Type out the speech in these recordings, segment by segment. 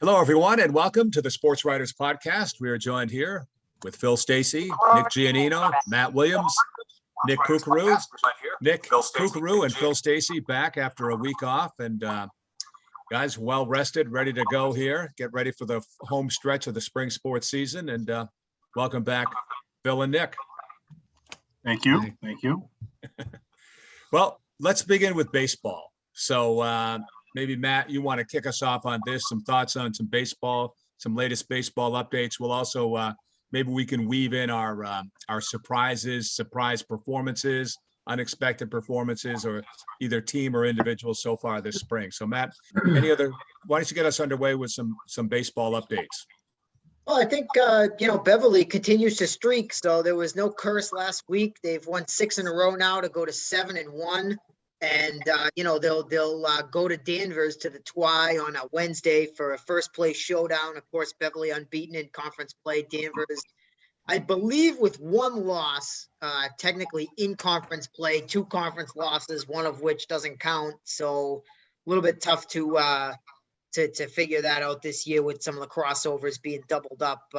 Hello, everyone, and welcome to the Sports Writers Podcast. We are joined here with Phil Stacey, Nick Giannino, Matt Williams, Nick Kukaru, and Phil Stacey back after a week off. And guys, well rested, ready to go here. Get ready for the home stretch of the spring sports season. And welcome back, Phil and Nick. Thank you. Thank you. Well, let's begin with baseball. So maybe, Matt, you want to kick us off on this, some thoughts on some baseball, some latest baseball updates. We'll also, maybe we can weave in our surprises, surprise performances, unexpected performances, or either team or individual so far this spring. So, Matt, why don't you get us underway with some baseball updates? Well, I think, Beverly continues to streak. So there was no curse last week. They've won 6 in a row now to go to 7-1. And, they'll go to Danvers to the Twy on a Wednesday for a first place showdown. Of course, Beverly unbeaten in conference play. Danvers, I believe, with one loss, technically in conference play, 2 conference losses, one of which doesn't count. So a little bit tough to figure that out this year with some of the crossovers being doubled up,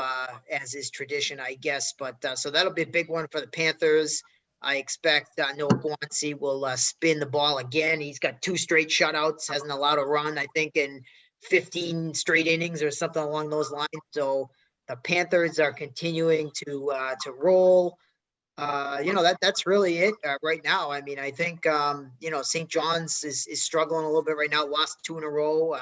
as is tradition, I guess. But so that'll be a big one for the Panthers. I expect Noah Guanci will spin the ball again. He's got 2 straight shutouts, hasn't allowed a run, I think, in 15 straight innings or something along those lines. So the Panthers are continuing to roll. That's really it right now. I mean, I think, St. John's is struggling a little bit right now. Lost 2 in a row.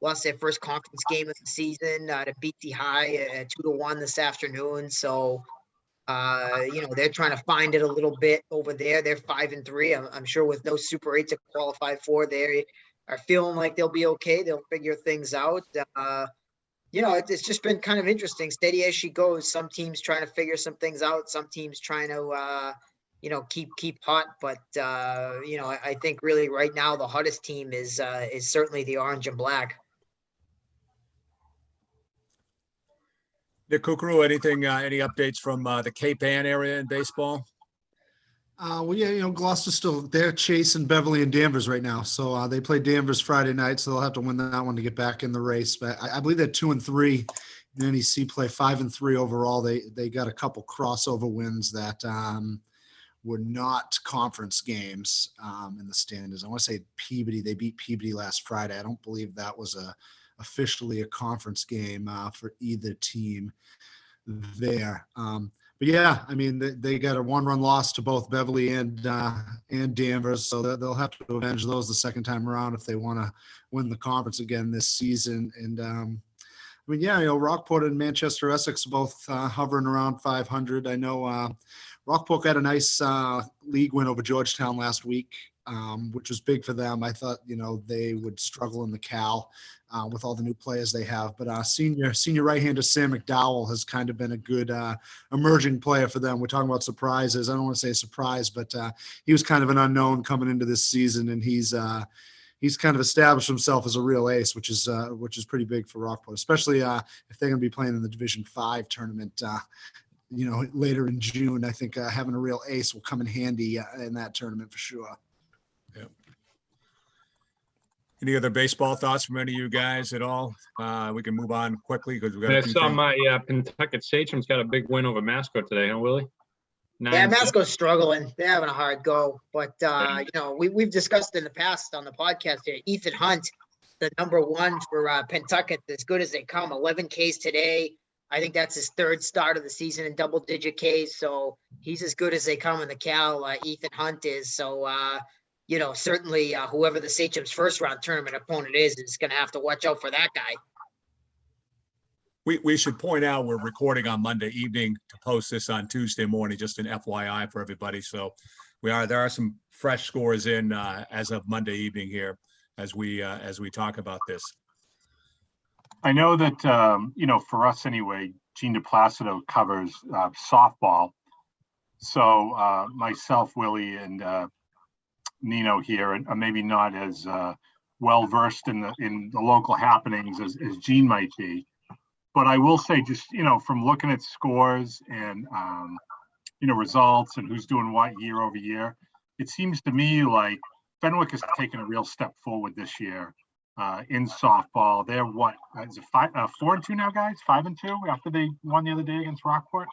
Lost their first conference game of the season to BC High at 2-1 this afternoon. So, they're trying to find it a little bit over there. They're 5-3. I'm sure with no Super 8 to qualify for, they are feeling like they'll be okay. They'll figure things out. It's just been kind of interesting. Steady as she goes. Some teams trying to figure some things out. Some teams trying to, keep hot. But I think really right now the hottest team is certainly the orange and black. Nick Kukaru, any updates from the Cape Ann area in baseball? Gloucester's still, they're chasing Beverly and Danvers right now. So they play Danvers Friday night, so they'll have to win that one to get back in the race. But I believe they're 2-3. The NEC play 5-3 overall. They got a couple crossover wins that were not conference games in the standings. I want to say Peabody. They beat Peabody last Friday. I don't believe that was officially a conference game for either team there. But yeah, I mean, they got a 1-run loss to both Beverly and Danvers, so they'll have to avenge those the second time around if they want to win the conference again this season. And Rockport and Manchester Essex both hovering around 500. I know Rockport got a nice league win over Georgetown last week, which was big for them. I thought, they would struggle in the Cal with all the new players they have. But senior right-hander Sam McDowell has kind of been a good emerging player for them. We're talking about surprises. I don't want to say a surprise, but he was kind of an unknown coming into this season, and he's kind of established himself as a real ace, which is pretty big for Rockport, especially if they're going to be playing in the Division 5 tournament later in June. I think having a real ace will come in handy in that tournament for sure. Yeah. Any other baseball thoughts from any of you guys at all? We can move on quickly because we've got. I saw my Pentucket Sachems got a big win over Masco today, huh, Willie? Yeah, Masco's struggling. They're having a hard go. But, we've discussed in the past on the podcast here, Ethan Hunt, the number 1 for Pentucket, as good as they come, 11 Ks today. I think that's his 3rd start of the season in double-digit Ks. So he's as good as they come in the Cal, Ethan Hunt is. So, certainly whoever the Sachems first-round tournament opponent is going to have to watch out for that guy. We should point out we're recording on Monday evening to post this on Tuesday morning, just an FYI for everybody. So there are some fresh scores in as of Monday evening here as we talk about this. I know that, for us anyway, Gene DePlacido covers softball. So myself, Willie, and Nino here are maybe not as well-versed in the local happenings as Gene might be. But I will say, just, from looking at scores and, results and who's doing what year over year, it seems to me like Fenwick has taken a real step forward this year. in softball. They're what is it 4-2 now, guys? 5-2 after they won the other day against Rockport.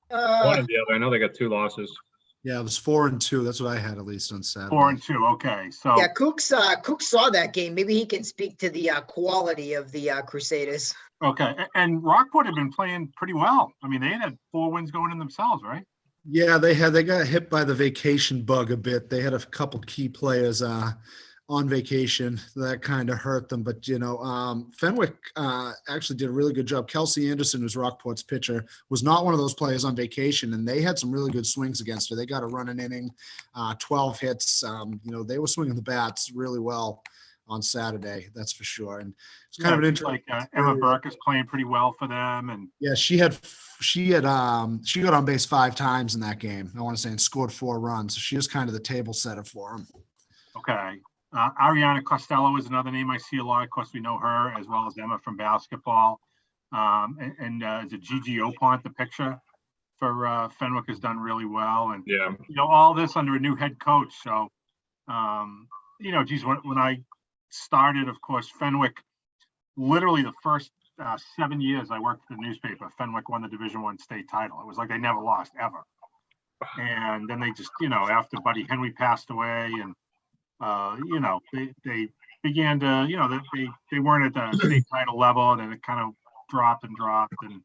One or the other. I know they got 2 losses. Yeah, it was 4-2. That's what I had at least on Saturday. 4-2. Okay, so Yeah, Cook saw that game. Maybe he can speak to the quality of the Crusaders. okay, and Rockport had been playing pretty well. I mean, they had 4 wins going in themselves, right? Yeah, they got hit by the vacation bug a bit. They had a couple key players on vacation that kind of hurt them. But Fenwick actually did a really good job. Kelsey Anderson, who's Rockport's pitcher, was not one of those players on vacation, and they had some really good swings against her. They got a running inning, 12 hits. They were swinging the bats really well on Saturday, that's for sure. And it's kind of an interesting. Like Emma Burke is playing pretty well for them, and yeah, she got on base 5 times in that game, I want to say, and scored 4 runs. So she was kind of the table setter for them. okay. Ariana Costello is another name I see a lot. Of course, we know her as well as Emma from basketball. Is it Gigi Opont, the pitcher for Fenwick, has done really well. And, Yeah. all this under a new head coach. So, when I started, of course, Fenwick, literally the first 7 years I worked for the newspaper, Fenwick won the Division I state title. It was like they never lost ever. And then they just, after Buddy Henry passed away and, they began to, they weren't at the state title level, and then it kind of dropped and,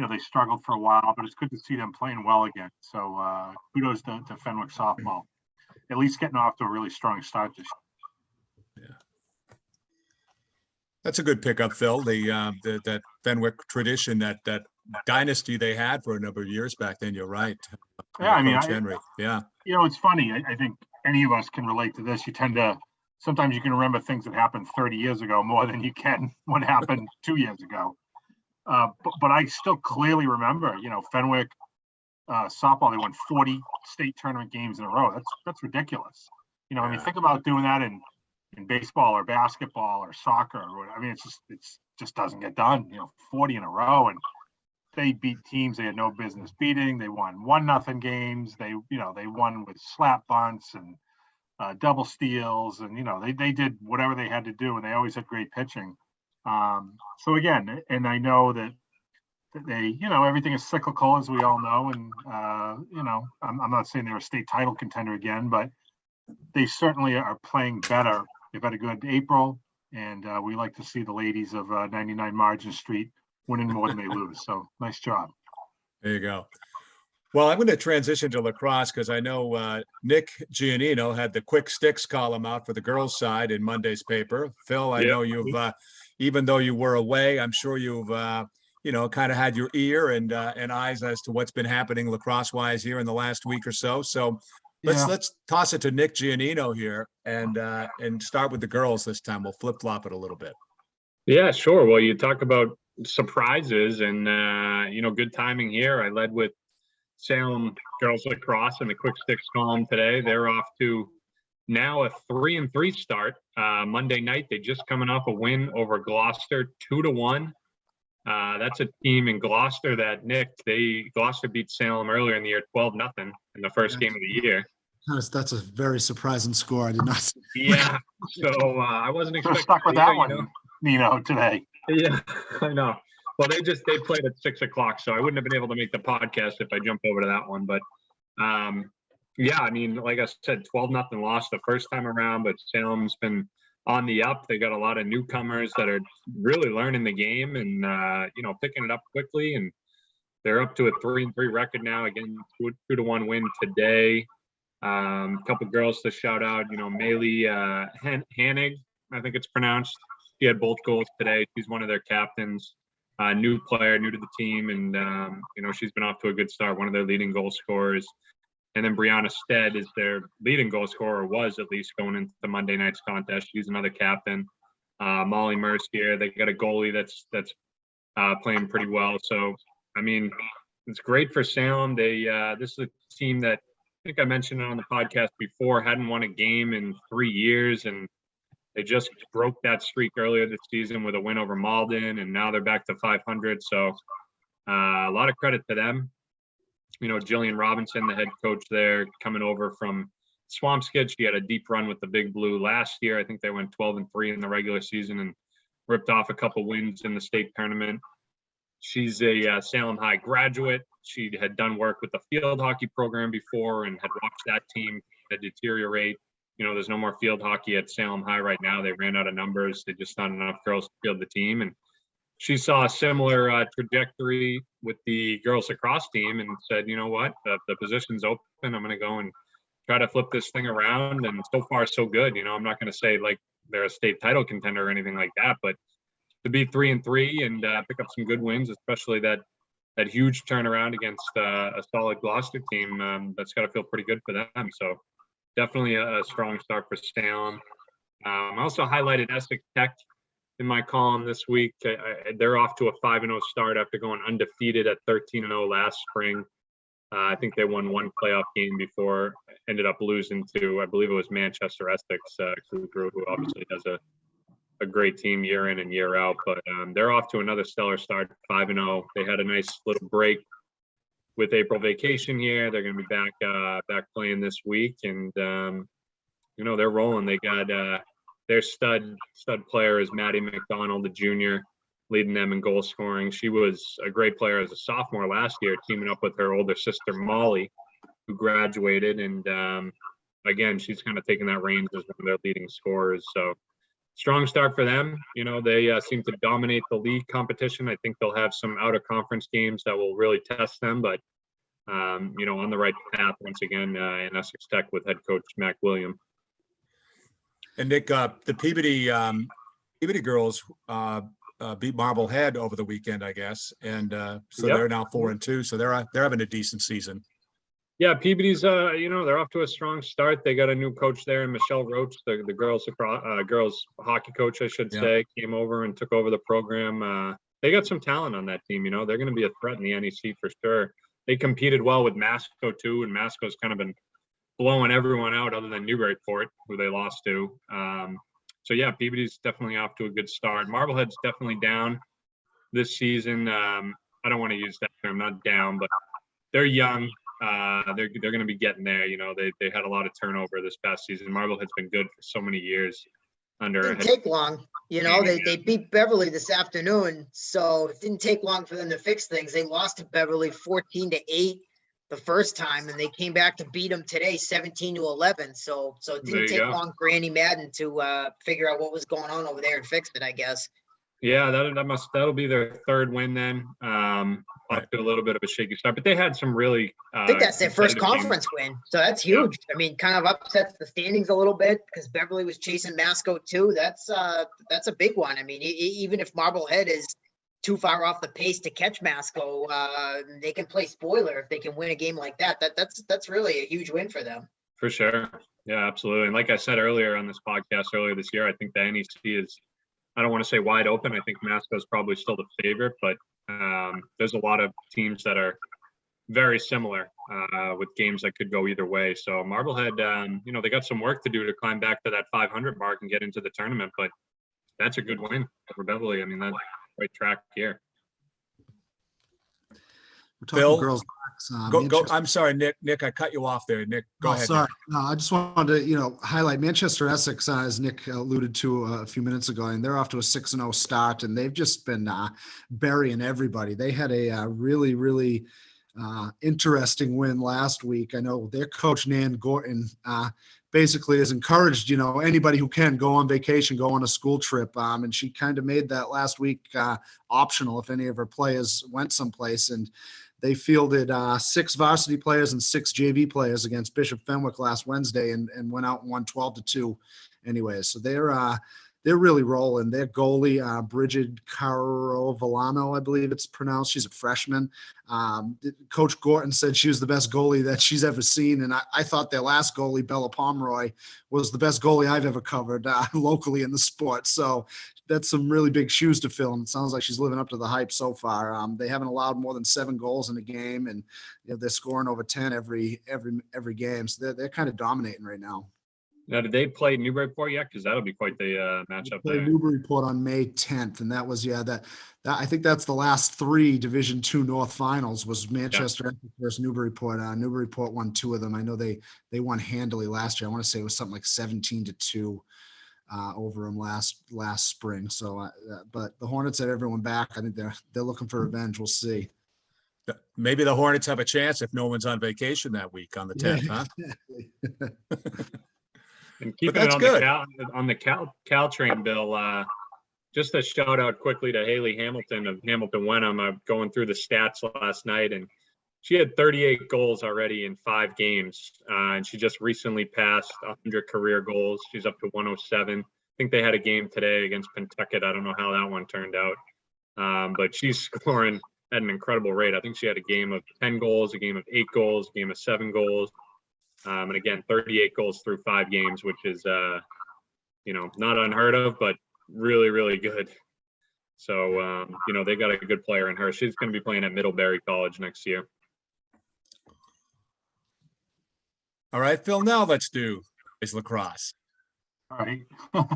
they struggled for a while, but it's good to see them playing well again. So kudos to Fenwick softball, at least getting off to a really strong start this year. Yeah. That's a good pickup, Phil. That Fenwick tradition, that dynasty they had for a number of years back then. You're right. Yeah, I mean, Coach Henry. Yeah. It's funny. I think any of us can relate to this. Sometimes you can remember things that happened 30 years ago more than you can what happened 2 years ago. But I still clearly remember, Fenwick softball, they won 40 state tournament games in a row. That's ridiculous. I mean, think about doing that in baseball or basketball or soccer. I mean, it just doesn't get done, 40 in a row. And they beat teams they had no business beating. They won 1-0 games. They won with slap bunts and double steals, and they did whatever they had to do, and they always had great pitching. So again, and I know that they, everything is cyclical, as we all know, and I'm not saying they're a state title contender again, but they certainly are playing better. They've had a good April, and we like to see the ladies of 99 Margin Street winning more than they lose. So nice job. There you go. Well, I'm going to transition to lacrosse because I know Nick Giannino had the quick sticks column out for the girls' side in Monday's paper. Phil, I know you've, even though you were away, I'm sure you've, kind of had your ear and eyes as to what's been happening lacrosse-wise here in the last week or so. So let's toss it to Nick Giannino here and start with the girls this time. We'll flip-flop it a little bit. Yeah, sure. Well, you talk about surprises and, good timing here. I led with Salem girls lacrosse in the quick sticks column today. They're off to now a 3-3 start. Monday night, they just coming off a win over Gloucester 2-1. That's a team in Gloucester that Gloucester beat Salem earlier in the year 12-0 in the first game of the year. That's a very surprising score. I did not see. Yeah, so I wasn't expecting. Stuck with that one, today. Yeah, I know. Well, they played at 6 o'clock, so I wouldn't have been able to make the podcast if I jumped over to that one. But I mean, like I said, 12-0 loss the first time around, but Salem's been on the up. They got a lot of newcomers that are really learning the game and picking it up quickly, and they're up to a 3-3 record now. Again, 2-1 win today. A couple girls to shout out. Maylee Hanig, I think it's pronounced. She had both goals today. She's one of their captains. New player, new to the team, and she's been off to a good start. One of their leading goal scorers. And then Brianna Stead is their leading goal scorer, was at least going into the Monday night's contest. She's another captain. Molly Mercier, they got a goalie that's playing pretty well. So, I mean, it's great for Salem. This is a team that I think I mentioned on the podcast before, hadn't won a game in 3 years, and they just broke that streak earlier this season with a win over Malden, and now they're back to 500. So a lot of credit to them. Jillian Robinson, the head coach there, coming over from Swampskid, she had a deep run with the Big Blue last year. I think they went 12-3 in the regular season and ripped off a couple wins in the state tournament. She's a Salem High graduate. She had done work with the field hockey program before and had watched that team deteriorate. There's no more field hockey at Salem High right now. They ran out of numbers. They just not enough girls to field the team. And she saw a similar trajectory with the girls lacrosse team and said, you know what, the position's open. I'm going to go and try to flip this thing around. And so far, so good. I'm not going to say like they're a state title contender or anything like that, but to be 3-3 and pick up some good wins, especially that huge turnaround against a solid Gloucester team, that's got to feel pretty good for them. So definitely a strong start for Salem. I also highlighted Essex Tech in my column this week. They're off to a 5-0 start after going undefeated at 13-0 last spring. I think they won one playoff game before ended up losing to, I believe it was Manchester Essex crew, who obviously has a great team year in and year out, but they're off to another stellar start, 5-0. They had a nice little break with April vacation here. They're going to be back playing this week, and they're rolling. They got their stud player is Maddie McDonald, the junior, leading them in goal scoring. She was a great player as a sophomore last year, teaming up with her older sister Molly, who graduated, and again, she's kind of taking that reins as one of their leading scorers. So strong start for them. They seem to dominate the league competition. I think they'll have some out of conference games that will really test them, but on the right path once again in Essex Tech with head coach Mac William. And Nick, the Peabody girls beat Marblehead over the weekend, I guess, and so Yep. they're now 4-2. So they're having a decent season. Yeah, Peabody's, they're off to a strong start. They got a new coach there, and Michelle Roach, the girls hockey coach, I should say, came over and took over the program. They got some talent on that team. They're going to be a threat in the NEC for sure. They competed well with Masco too, and Masco's kind of been blowing everyone out other than Newburyport, who they lost to. So yeah, Peabody's definitely off to a good start. Marblehead's definitely down this season. I don't want to use that term, not down, but they're young. They're going to be getting there. They had a lot of turnover this past season. Marblehead's been good for so many years. Didn't take long. They beat Beverly this afternoon, so it didn't take long for them to fix things. They lost to Beverly 14-8 the first time, and they came back to beat them today 17-11. So it didn't take long for Andy Madden to figure out what was going on over there and fix it, I guess. Yeah, that'll be their third win then. Off to a little bit of a shaky start, but they had some really. I think that's their first conference win, so that's huge. Yeah. I mean, kind of upsets the standings a little bit because Beverly was chasing Masco too. That's a big one. I mean, even if Marblehead is too far off the pace to catch Masco, they can play spoiler if they can win a game like that. That's really a huge win for them. For sure, yeah, absolutely. And like I said earlier on this podcast earlier this year, I think the NEC is. I don't want to say wide open. I think Masco is probably still the favorite, but there's a lot of teams that are very similar with games that could go either way. So Marblehead, they got some work to do to climb back to that 500 mark and get into the tournament, but that's a good win for Beverly. I mean, that's right track here. We're talking Bill, girls. Go. I'm sorry, Nick. I cut you off there. Nick, go ahead. Sorry. No, I just wanted to, highlight Manchester Essex, as Nick alluded to a few minutes ago, and they're off to a 6-0 start, and they've just been burying everybody. They had a really, really interesting win last week. I know their coach, Nan Gorton, basically has encouraged, anybody who can go on vacation, go on a school trip. And she kind of made that last week optional if any of her players went someplace. And they fielded 6 varsity players and 6 JV players against Bishop Fenwick last Wednesday and went out and won 12-2 anyway. So they're really rolling. Their goalie, Bridget Carovellano, I believe it's pronounced. She's a freshman. Coach Gorton said she was the best goalie that she's ever seen. And I thought their last goalie, Bella Pomeroy, was the best goalie I've ever covered locally in the sport. So that's some really big shoes to fill. And it sounds like she's living up to the hype so far. They haven't allowed more than 7 goals in a game, and they're scoring over 10 every game. So they're kind of dominating right now. Now, did they play Newburyport yet? Because that'll be quite the matchup Play there. Newburyport on May 10th, and that was that I think that's the last three Division II North finals was Manchester versus Newburyport. Newburyport won two of them. I know they won handily last year. I want to say it was something like 17-2 over them last spring. So, but the Hornets had everyone back. I think they're looking for revenge. We'll see. Maybe the Hornets have a chance if no one's on vacation that week on the 10th, huh? And keeping that's it good. on the Caltrain, Bill, just a shout out quickly to Haley Hamilton of Hamilton Wenham. I'm going through the stats last night, and she had 38 goals already in 5 games. And she just recently passed 100 career goals. She's up to 107. I think they had a game today against Pentucket. I don't know how that one turned out. But she's scoring at an incredible rate. I think she had a game of 10 goals, a game of 8 goals, a game of 7 goals. And again, 38 goals through 5 games, which is, not unheard of, but really, really good. So, they got a good player in her. She's going to be playing at Middlebury College next year. All right, Phil, now let's do is lacrosse. All right. When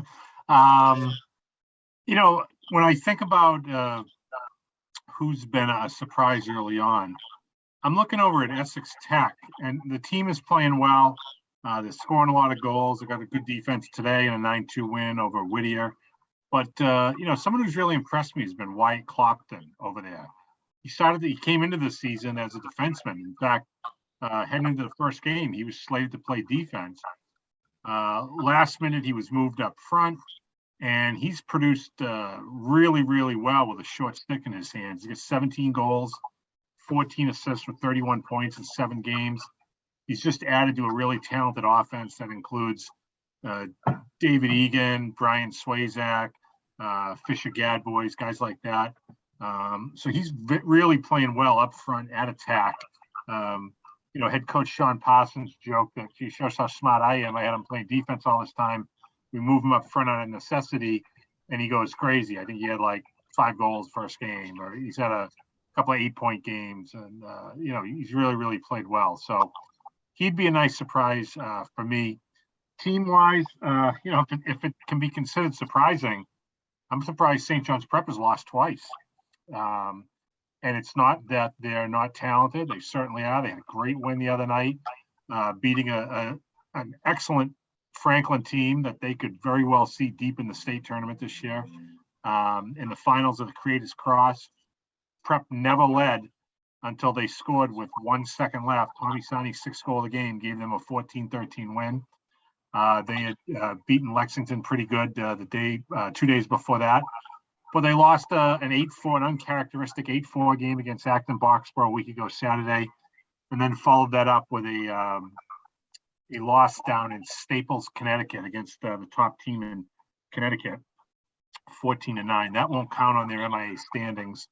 I think about who's been a surprise early on, I'm looking over at Essex Tech, and the team is playing well. They're scoring a lot of goals. They got a good defense today and a 9-2 win over Whittier. But, someone who's really impressed me has been Wyatt Clopton over there. He came into the season as a defenseman. In fact, heading into the first game, he was slated to play defense. Last minute, he was moved up front, and he's produced really, really well with a short stick in his hands. He got 17 goals, 14 assists with 31 points in 7 games. He's just added to a really talented offense that includes David Egan, Brian Swayzak, Fisher Gadboys, guys like that. So he's really playing well up front at attack. Head coach Sean Parsons joked that he shows how smart I am. I had him playing defense all this time. We move him up front on a necessity, and he goes crazy. I think he had like 5 goals first game, or he's had a couple of 8-point games, and he's really, really played well. So he'd be a nice surprise for me. Team-wise, if it can be considered surprising, I'm surprised St. John's Prep has lost twice. And it's not that they're not talented. They certainly are. They had a great win the other night, beating an excellent Franklin team that they could very well see deep in the state tournament this year. In the finals of the Creators Cross, Prep never led until they scored with 1 second left. Tommy Sani's 6th goal of the game gave them a 14-13 win. They had beaten Lexington pretty good 2 days before that. But they lost an uncharacteristic 8-4 game against Acton Boxborough a week ago Saturday, and then followed that up with a loss down in Staples, Connecticut against the top team in Connecticut, 14-9. That won't count on their MIA standings.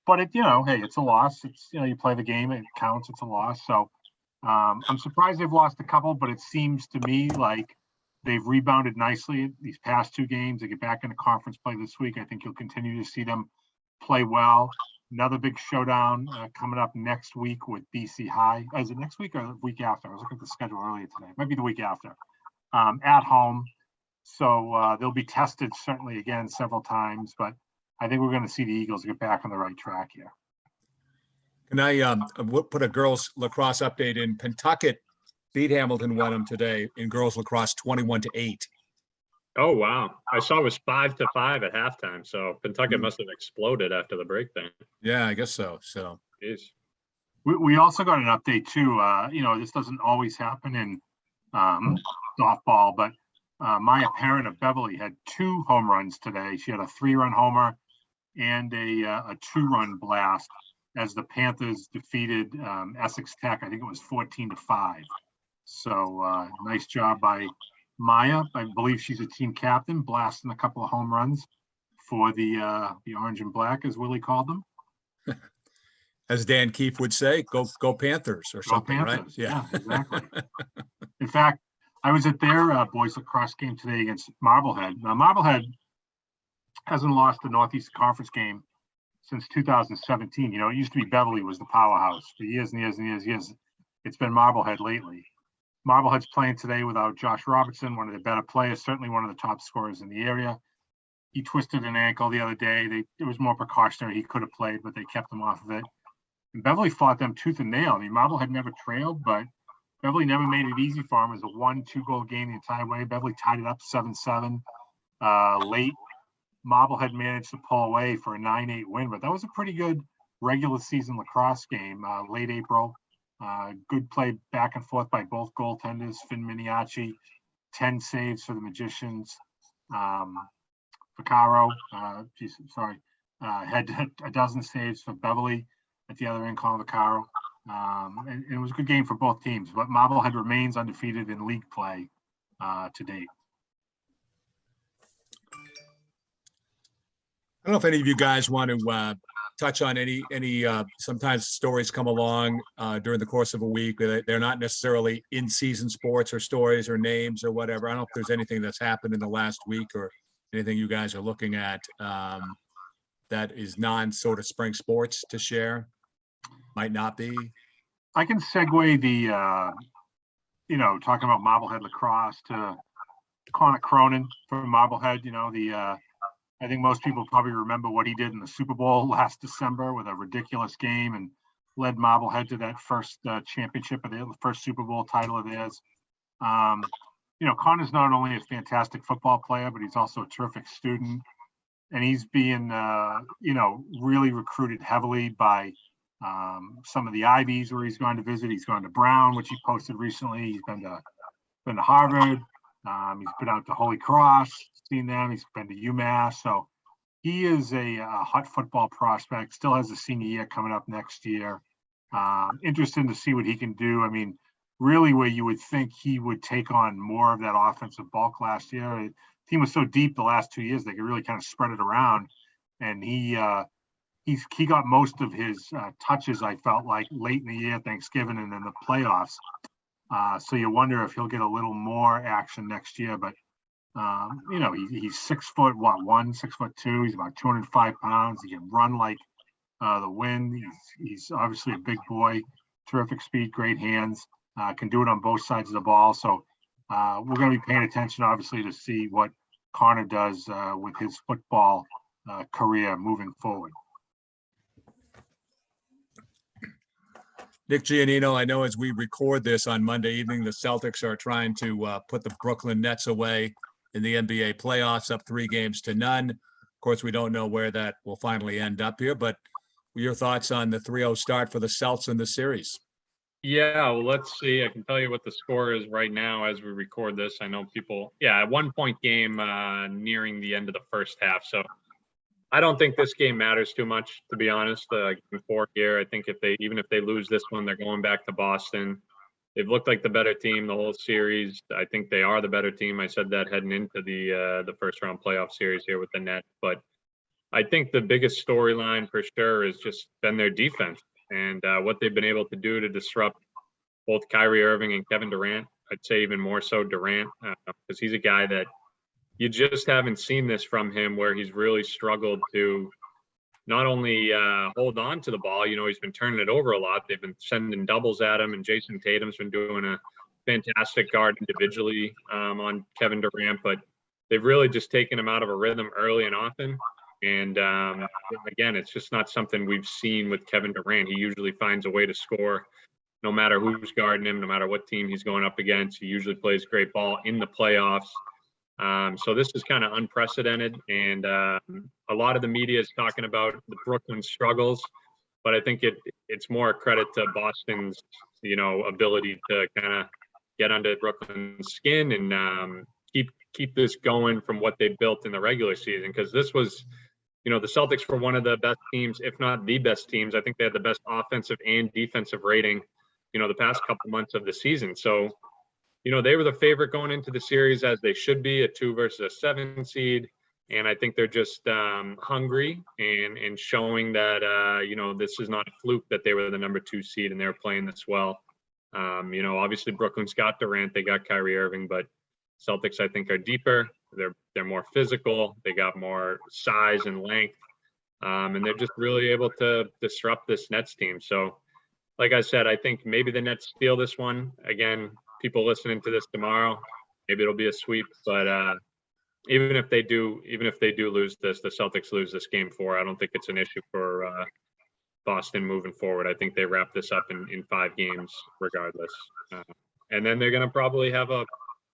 But it's a loss. It's you play the game, it counts. It's a loss. So I'm surprised they've lost a couple, but it seems to me like they've rebounded nicely these past 2 games. They get back into conference play this week. I think you'll continue to see them play well. Another big showdown coming up next week with BC High. Is it next week or the week after? I was looking at the schedule earlier today. It might be the week after. At home. So they'll be tested certainly again several times, but I think we're going to see the Eagles get back on the right track here. Can I put a girls lacrosse update in? Pentucket beat Hamilton Wenham today in girls lacrosse 21-8. Oh, wow. I saw it was 5-5 at halftime. So Pentucket must have exploded after the break then. Yeah, I guess so. So Jeez. We also got an update too. This doesn't always happen in softball, but Maya Parent of Beverly had 2 home runs today. She had a 3-run homer and a 2-run blast as the Panthers defeated Essex Tech. I think it was 14-5. So nice job by Maya. I believe she's a team captain, blasting a couple of home runs for the orange and black, as Willie called them. as Dan Keefe would say, go Panthers or something, Panthers. right? Yeah, exactly. In fact, I was at their boys lacrosse game today against Marblehead. Now, Marblehead hasn't lost the Northeast Conference game since 2017. It used to be Beverly was the powerhouse for years and years and years. It's been Marblehead lately. Marblehead's playing today without Josh Robertson, one of the better players, certainly one of the top scorers in the area. He twisted an ankle the other day. It was more precautionary. He could have played, but they kept him off of it. And Beverly fought them tooth and nail. I mean, Marblehead never trailed, but Beverly never made it easy for him. It was a 1-2 goal game the entire way. Beverly tied it up 7-7. Late, Marblehead managed to pull away for a 9-8 win, but that was a pretty good regular season lacrosse game. Late April, good play back and forth by both goaltenders. Finn Miniacci, 10 saves for the Magicians. Vaccaro, had a dozen saves for Beverly at the other end, Colin Vaccaro. And it was a good game for both teams, but Marblehead remains undefeated in league play to date. I don't know if any of you guys want to touch on any sometimes stories come along during the course of a week. They're not necessarily in-season sports or stories or names or whatever. I don't know if there's anything that's happened in the last week or anything you guys are looking at that is non-sort of spring sports to share. Might not be. I can segue the, talking about Marblehead lacrosse to Conor Cronin from Marblehead. I think most people probably remember what he did in the Super Bowl last December with a ridiculous game and led Marblehead to that first championship of the first Super Bowl title of theirs. Conor's not only a fantastic football player, but he's also a terrific student. And he's being, really recruited heavily by some of the Ivies where he's gone to visit. He's gone to Brown, which he posted recently. He's been to Harvard. He's been out to Holy Cross, seen them. He's been to UMass. So he is a hot football prospect, still has a senior year coming up next year. Interesting to see what he can do. I mean, really where you would think he would take on more of that offensive bulk last year. The team was so deep the last 2 years, they could really kind of spread it around. And he got most of his touches, I felt like, late in the year, Thanksgiving, and then the playoffs. So you wonder if he'll get a little more action next year. But, he's 6'1", 6'2". He's about 205 pounds. He can run like the wind. He's obviously a big boy, terrific speed, great hands, can do it on both sides of the ball. So we're going to be paying attention, obviously, to see what Conor does with his football career moving forward. Nick Giannino, I know as we record this on Monday evening, the Celtics are trying to put the Brooklyn Nets away in the NBA playoffs, up 3-0. Of course, we don't know where that will finally end up here, but your thoughts on the 3-0 start for the Celts in the series? Yeah, well, let's see. I can tell you what the score is right now as we record this. I know people, a 1-point game nearing the end of the first half. So I don't think this game matters too much, to be honest. Game 4 here, I think even if they lose this one, they're going back to Boston. They've looked like the better team the whole series. I think they are the better team. I said that heading into the first round playoff series here with the Nets. But I think the biggest storyline for sure has just been their defense and what they've been able to do to disrupt both Kyrie Irving and Kevin Durant. I'd say even more so Durant, because he's a guy that you just haven't seen this from him, where he's really struggled to not only hold on to the ball. He's been turning it over a lot. They've been sending doubles at him, and Jason Tatum's been doing a fantastic guard individually on Kevin Durant, but they've really just taken him out of a rhythm early and often. And again, it's just not something we've seen with Kevin Durant. He usually finds a way to score no matter who's guarding him, no matter what team he's going up against. He usually plays great ball in the playoffs. So this is kind of unprecedented, and a lot of the media is talking about the Brooklyn struggles, but I think it's more a credit to Boston's, ability to kind of get under Brooklyn's skin and keep this going from what they built in the regular season. Because this was, the Celtics were one of the best teams, if not the best teams. I think they had the best offensive and defensive rating, the past couple months of the season. So they were the favorite going into the series, as they should be, a 2 versus a 7 seed. And I think they're just hungry and showing that, this is not a fluke that they were the number 2 seed and they're playing this well. Obviously Brooklyn's got Durant, they got Kyrie Irving, but Celtics, I think, are deeper. They're more physical. They got more size and length. And they're just really able to disrupt this Nets team. So, like I said, I think maybe the Nets steal this one. Again, people listening to this tomorrow, maybe it'll be a sweep. But even if they do lose this, the Celtics lose this game 4, I don't think it's an issue for Boston moving forward. I think they wrap this up in 5 games regardless. And then they're going to probably have a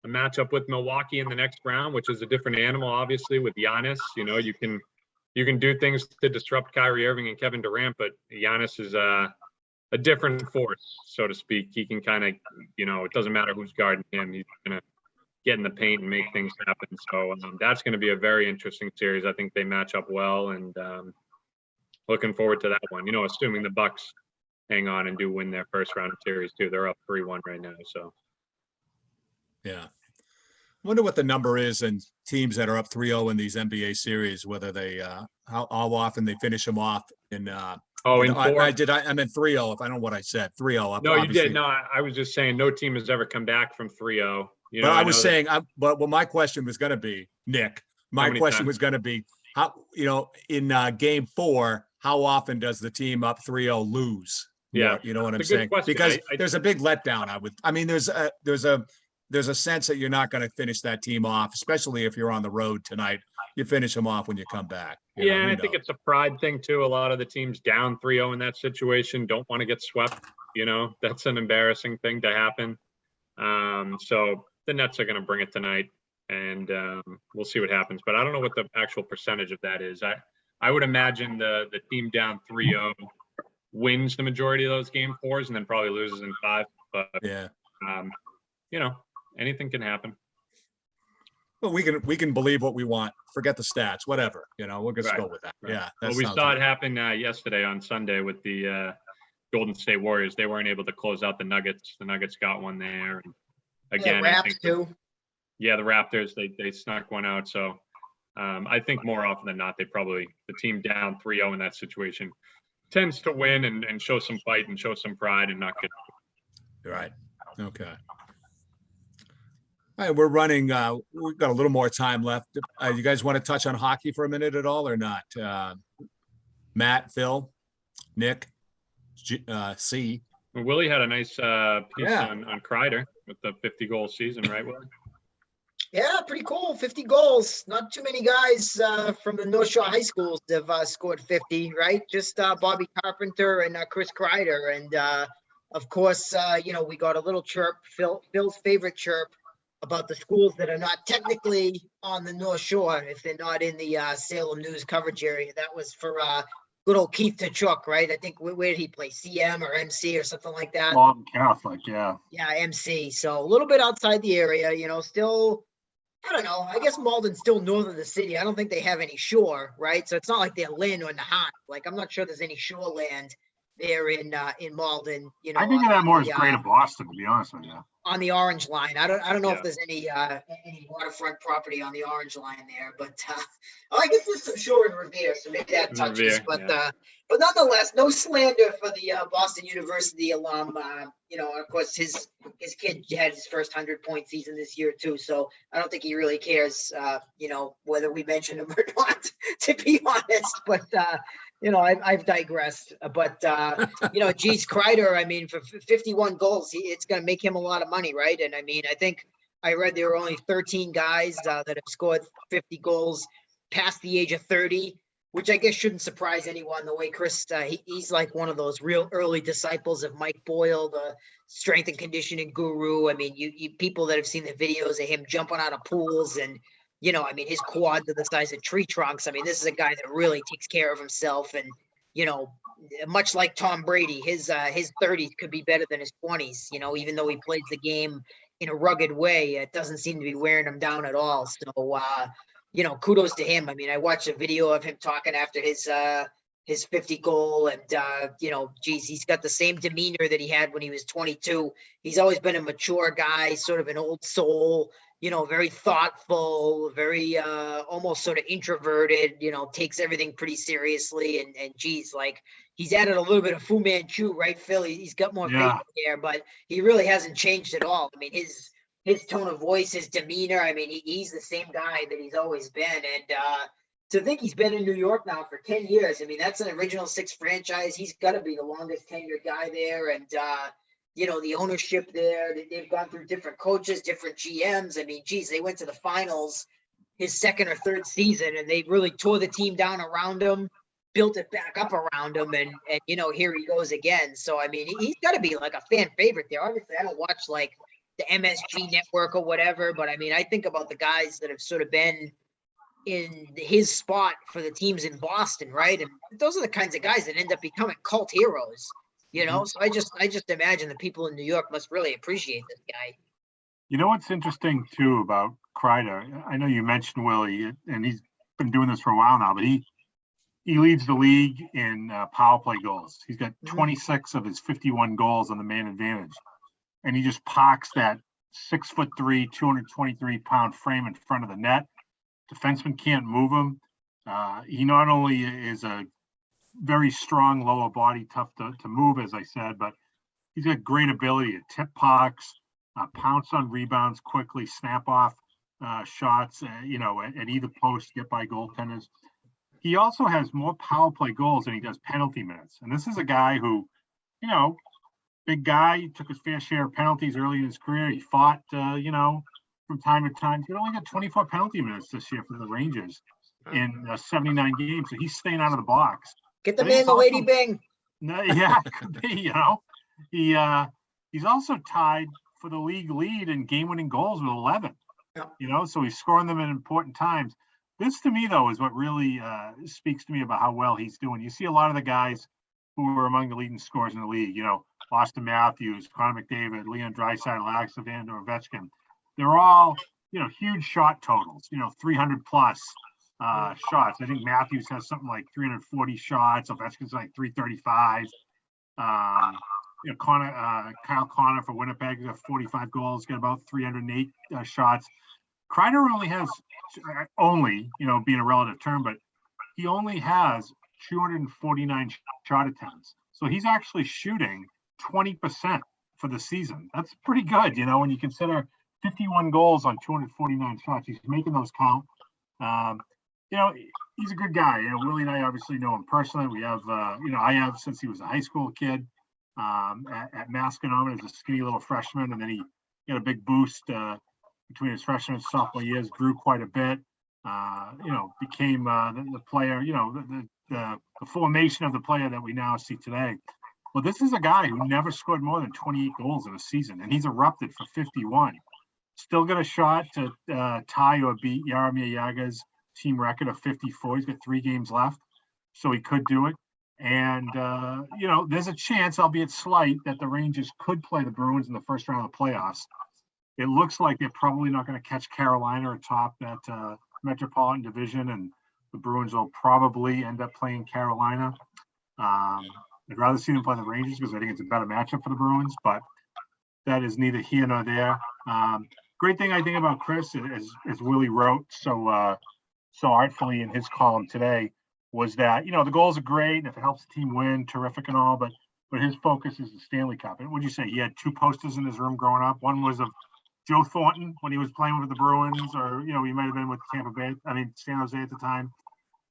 matchup with Milwaukee in the next round, which is a different animal, obviously, with Giannis. You know, you can do things to disrupt Kyrie Irving and Kevin Durant, but Giannis is a different force, so to speak. He can kind of, it doesn't matter who's guarding him. He's going to get in the paint and make things happen. So that's going to be a very interesting series. I think they match up well, and looking forward to that one. Assuming the Bucks hang on and do win their first round series too. They're up 3-1 right now. So Yeah. I wonder what the number is in teams that are up 3-0 in these NBA series, whether they, how often they finish them off in, in 4? I meant 3-0, if I don't know what I said, 3-0. No, you did. No, I was just saying no team has ever come back from 3-0. But I was saying, but my question was going to be, Nick, was going to be, how, in game 4, how often does the team up 3-0 lose? Yeah. You know what I'm saying? Question. Because there's a big letdown. There's a sense that you're not going to finish that team off, especially if you're on the road tonight. You finish them off when you come back. And I think it's a pride thing too. A lot of the teams down 3-0 in that situation don't want to get swept. That's an embarrassing thing to happen. So the Nets are going to bring it tonight, and we'll see what happens. But I don't know what the actual percentage of that is. I would imagine the team down 3-0 wins the majority of those game 4s and then probably loses in 5. But yeah, anything can happen. Well, we can believe what we want. Forget the stats, whatever. We'll just go with that. Right. Yeah. Well, we saw it happen yesterday on Sunday with the Golden State Warriors. They weren't able to close out the Nuggets. The Nuggets got one there. And again, yeah, I think too. The Raptors, they snuck one out. So I think more often than not, the team down 3-0 in that situation tends to win and show some fight and show some pride and not get. Right. Okay. All right, we're running. We've got a little more time left. You guys want to touch on hockey for a minute at all, or not? Matt, Phil, Nick, C. Willie had a nice piece on Kreider with the 50-goal season, right, Willie? Yeah, pretty cool. 50 goals. Not too many guys from the North Shore high schools have scored 50, right? Just Bobby Carpenter and Chris Kreider. And, of course, we got a little chirp, Phil's favorite chirp, about the schools that are not technically on the North Shore if they're not in the Salem news coverage area. That was for good old Keith Tkachuk, right? I think, where did he play? CM or MC or something like that? Malden Catholic, yeah. Yeah, MC. So a little bit outside the area, still, I don't know. I guess Malden's still north of the city. I don't think they have any shore, right? So it's not like they're land or Nahant. Like, I'm not sure there's any shore land there in Malden. I think of that more as Greater Boston, to be honest with you. On the Orange Line. I don't know if there's any waterfront property on the Orange Line there, but I guess there's some shore in Revere, so maybe that touches. But nonetheless, no slander for the Boston University alum. Of course, his kid had his first 100-point season this year too, so I don't think he really cares, whether we mention him or not, to be honest. But I've digressed. But geez, Kreider, I mean, for 51 goals, it's going to make him a lot of money, right? And I mean, I think I read there were only 13 guys that have scored 50 goals past the age of 30, which I guess shouldn't surprise anyone. The way Chris, he's like one of those real early disciples of Mike Boyle, the strength and conditioning guru. I mean, you people that have seen the videos of him jumping out of pools and, I mean, his quads are the size of tree trunks. I mean, this is a guy that really takes care of himself. And, much like Tom Brady, his 30s could be better than his 20s, even though he plays the game in a rugged way, it doesn't seem to be wearing him down at all. So, kudos to him. I mean, I watched a video of him talking after his 50 goal and, geez, he's got the same demeanor that he had when he was 22. He's always been a mature guy, sort of an old soul, very thoughtful, very almost sort of introverted, takes everything pretty seriously. And geez, like he's added a little bit of Fu Manchu, right, Phil? He's got more faith there, but he really hasn't changed at all. I mean, his tone of voice, his demeanor, I mean, he's the same guy that he's always been. And to think he's been in New York now for 10 years, I mean, that's an original 6 franchise. He's got to be the longest tenured guy there. And the ownership there. They've gone through different coaches, different GMs. I mean, geez, they went to the finals his second or third season, and they really tore the team down around him, built it back up around him, and here he goes again. So I mean, he's got to be like a fan favorite there. Obviously, I don't watch like the MSG network or whatever, but I mean, I think about the guys that have sort of been in his spot for the teams in Boston, right? And those are the kinds of guys that end up becoming cult heroes, So I just imagine the people in New York must really appreciate this guy. You know what's interesting too about Kreider? I know you mentioned Willie, and he's been doing this for a while now, but he leads the league in power play goals. He's got 26 of his 51 goals on the man advantage, and he just parks that 6'3", 223-pound frame in front of the net. Defenseman can't move him. He not only is a very strong lower body, tough to move, as I said, but he's got great ability to tip pucks, pounce on rebounds quickly, snap off shots, at either post, get by goaltenders. He also has more power play goals than he does penalty minutes. And this is a guy who, big guy, took his fair share of penalties early in his career. He fought, from time to time. He only got 24 penalty minutes this year for the Rangers in 79 games. So he's staying out of the box. Get the man the Lady Bing. No, yeah, could be, He's also tied for the league lead in game-winning goals with 11. So he's scoring them at important times. This, to me, though, is what really speaks to me about how well he's doing. You see a lot of the guys who are among the leading scorers in the league, Austin Matthews, Connor McDavid, Leon Draisaitl, Alex Evander Ovechkin. They're all, huge shot totals, 300 plus shots. I think Matthews has something like 340 shots. Ovechkin's like 335. Kyle Connor for Winnipeg got 45 goals, got about 308 shots. Kreider only has, being a relative term, but he only has 249 shot attempts. So he's actually shooting 20% for the season. That's pretty good, when you consider 51 goals on 249 shots. He's making those count. He's a good guy. Willie and I obviously know him personally. We have, I have since he was a high school kid at Masconomet as a skinny little freshman, and then he got a big boost between his freshman and sophomore years, grew quite a bit. Became the player, the formation of the player that we now see today. Well, this is a guy who never scored more than 28 goals in a season, and he's erupted for 51. Still got a shot to tie or beat Jaromir Jagr's team record of 54. He's got 3 games left, so he could do it. And, there's a chance, albeit slight, that the Rangers could play the Bruins in the first round of the playoffs. It looks like they're probably not going to catch Carolina atop that Metropolitan Division, and the Bruins will probably end up playing Carolina. I'd rather see them play the Rangers because I think it's a better matchup for the Bruins, but that is neither here nor there. Great thing I think about Chris, as Willie wrote so artfully in his column today, was that, the goals are great, and if it helps the team win, terrific and all, but his focus is the Stanley Cup. And what'd you say? He had 2 posters in his room growing up. One was of Joe Thornton when he was playing with the Bruins, or, he might have been with San Jose at the time.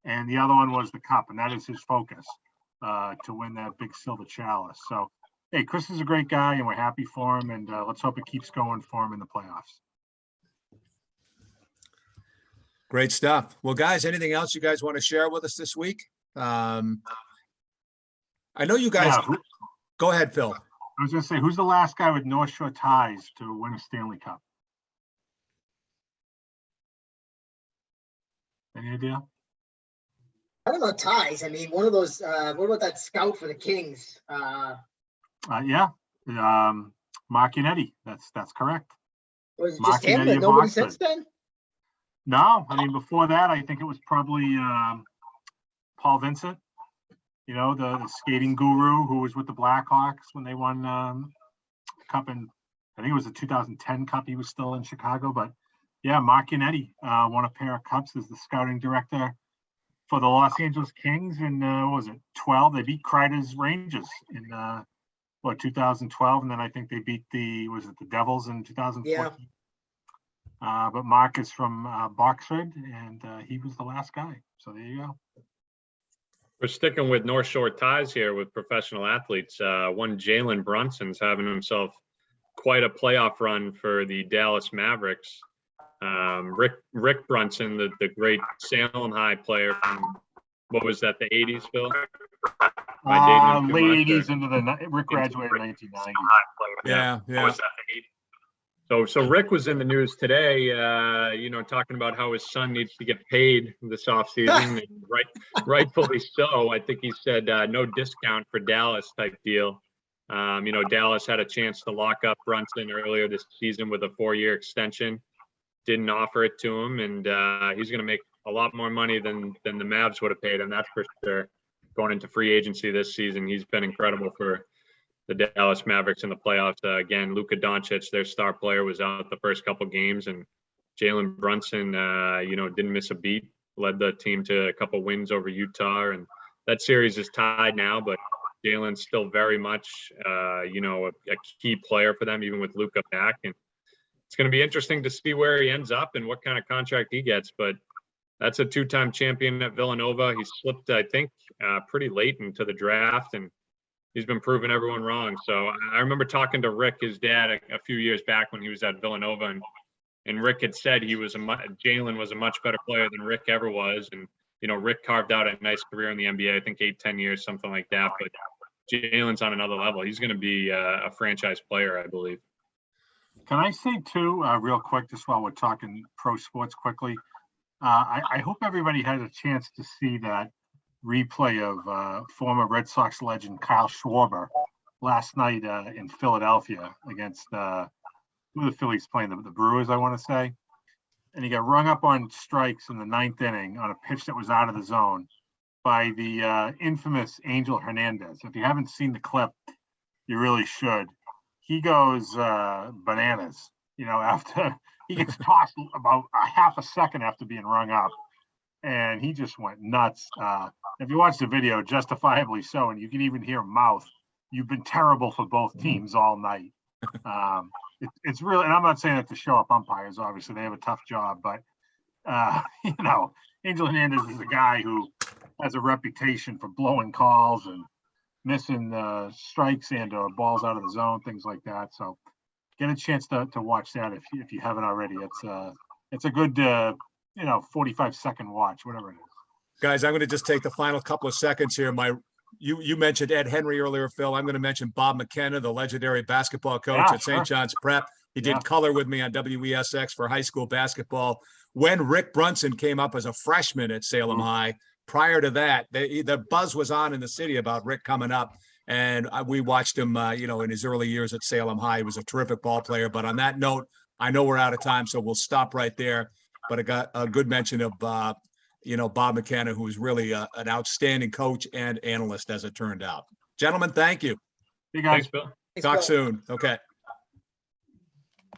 And the other one was the Cup, and that is his focus, to win that big silver chalice. So, hey, Chris is a great guy, and we're happy for him, and let's hope it keeps going for him in the playoffs. Great stuff. Well, guys, anything else you guys want to share with us this week? I know you guys. Yeah. Go ahead, Phil. I was going to say, who's the last guy with North Shore ties to win a Stanley Cup? Any idea? I don't know ties. I mean, one of those. What about that scout for the Kings? Yeah, Mark Yannetti. That's correct. Was it just him, but nobody since then? No, I mean, before that, I think it was probably Paul Vincent, the skating guru who was with the Blackhawks when they won the Cup, and I think it was the 2010 Cup. He was still in Chicago, but yeah, Mark Yannetti won a pair of cups as the scouting director for the Los Angeles Kings in, 12? They beat Kreider's Rangers in, 2012, and then I think they beat the Devils in 2014? Yeah. But Mark is from Boxford, and he was the last guy. So there you go. We're sticking with North Shore ties here with professional athletes. One Jalen Brunson's having himself quite a playoff run for the Dallas Mavericks. Rick Brunson, the great Salem High player from, what was that, the 80s, Phil? Am I dating him too Late much, 80s into the Rick graduated in 1990. Yeah, yeah. So Rick was in the news today, talking about how his son needs to get paid this offseason, and rightfully so. I think he said no discount for Dallas type deal. Dallas had a chance to lock up Brunson earlier this season with a 4-year extension. Didn't offer it to him, and he's going to make a lot more money than the Mavs would have paid him. That's for sure. Going into free agency this season, he's been incredible for the Dallas Mavericks in the playoffs. Again, Luka Doncic, their star player, was out the first couple games, and Jalen Brunson, didn't miss a beat. Led the team to a couple wins over Utah, and that series is tied now. But Jalen's still very much, a key player for them, even with Luka back. And it's going to be interesting to see where he ends up and what kind of contract he gets. But that's a 2-time champion at Villanova. He slipped, I think, pretty late into the draft, and he's been proving everyone wrong. So I remember talking to Rick, his dad, a few years back when he was at Villanova, and Rick had said Jalen was a much better player than Rick ever was. And, Rick carved out a nice career in the NBA, I think 8-10 years, something like that. But Jalen's on another level. He's going to be a franchise player, I believe. Can I say too, real quick, just while we're talking pro sports quickly, I hope everybody had a chance to see that replay of former Red Sox legend Kyle Schwaber last night in Philadelphia against who the Phillies playing, the Brewers, I want to say. And he got rung up on strikes in the 9th inning on a pitch that was out of the zone by the infamous Angel Hernandez. If you haven't seen the clip, you really should. He goes bananas, after he gets tossed about a half a second after being rung up. And he just went nuts. If you watch the video, justifiably so, and you can even hear him mouth, "You've been terrible for both teams all night." It's really, and I'm not saying that to show up umpires, obviously they have a tough job, but Angel Hernandez is a guy who has a reputation for blowing calls and missing strikes and or balls out of the zone, things like that. So get a chance to watch that if you haven't already. It's a good 45-second watch, whatever it is. Guys, I'm going to just take the final couple of seconds here. You mentioned Ed Henry earlier, Phil. I'm going to mention Bob Mckenna, the legendary basketball coach at St. John's Prep. He did color with me on WESX for high school basketball. When Rick Brunson came up as a freshman at Salem High, prior to that, the buzz was on in the city about Rick coming up. And we watched him, in his early years at Salem High. He was a terrific ball player. But on that note, I know we're out of time, so we'll stop right there. But I got a good mention of Bob Mckenna, who was really an outstanding coach and analyst, as it turned out. Gentlemen, thank you. Hey, guys. Thanks, Bill. Talk soon. Okay.